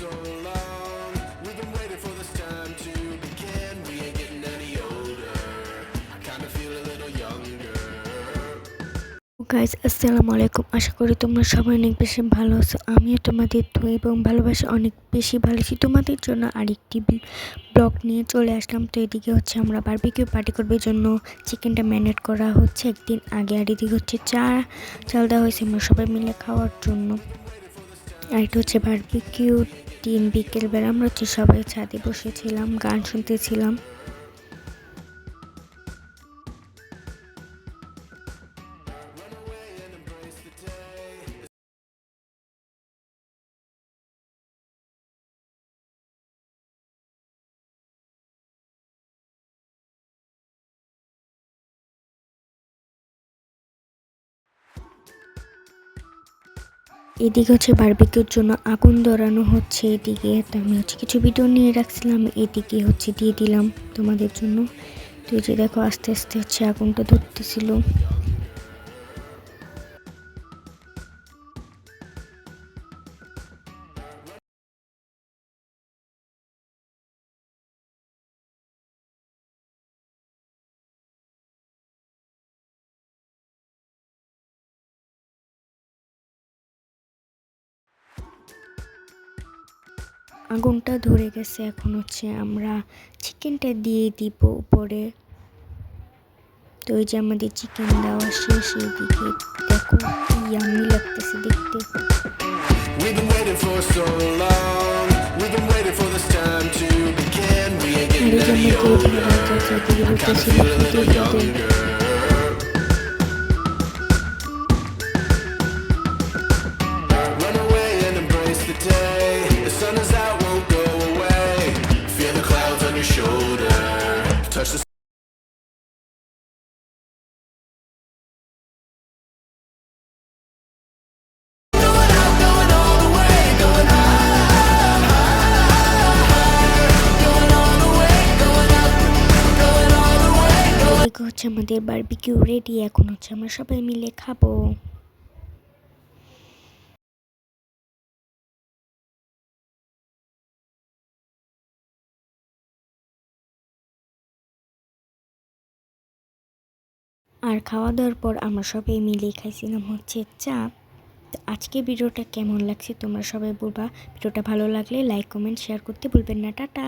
so long. We've been waiting for this time to begin. We ain't getting any older. I kinda feel a little younger. Guys আসসালামু আলাইকুম। আশা করি তোমরা সবাই অনেক বেশি ভালো আছো। আমিও তোমাদের তো এবং ভালোবাসা অনেক বেশি ভালো আছি। তোমাদের জন্য আরেকটি ব্লগ নিয়ে চলে আসলাম। তো এদিকে হচ্ছে আমরা বারবিকিউ পার্টি করবার জন্য চিকেনটা ম্যারিনেট করা হচ্ছে একদিন আগে, আর এদিকে হচ্ছে চাল দেওয়া হয়েছে আমরা সবাই মিলে খাওয়ার জন্য। আর এটা হচ্ছে বারবিকিউ দিন বিকেলবেলা আমরা হচ্ছে সবাই ছাদে বসেছিলাম, গান শুনতেছিলাম। এদিকে হচ্ছে বারবিকিউর জন্য আগুন ধরানো হচ্ছে। এদিকে তো আমি হচ্ছে কিছু ভিডিও নিয়ে রাখছিলাম, এদিকে হচ্ছে দিয়ে দিলাম তোমাদের জন্য। তো এই যে দেখো আস্তে আস্তে হচ্ছে আগুনটা ধরতেছিল। আগুনটা ধরে গেছে, এখন হচ্ছে আমরা চিকেনটা দিয়ে দিব উপরে। তো এই যে আমাদের চিকেন দেওয়া শেষ। এদিকে দেখো কি ইয়াম্মি লাগতেছে দেখতে। We've been waiting for so long. We've been waiting for this time to begin. We ain't আর এই getting যে any আমাদের older. ভাড়া চাচা দিয়ে I kinda বলতেছিল feel a ফুটে little ফুটে। younger. Run away and embrace the day. The sun is out, won't go away. Feel the clouds on your shoulder. Touch the এদিকে হচ্ছে আমাদের বারবিকিউ রেডি, এখন হচ্ছে আমরা সবাই মিলে খাবো। আর খাওয়া দাওয়ার পর আমরা সবাই মিলে খাইছিলাম হচ্ছে চা। তো আজকে ভিডিওটা কেমন লাগছে তোমরা সবাই বলবা। ভিডিওটা ভালো লাগলে লাইক কমেন্ট শেয়ার করতে ভুলবেন না। টাটা।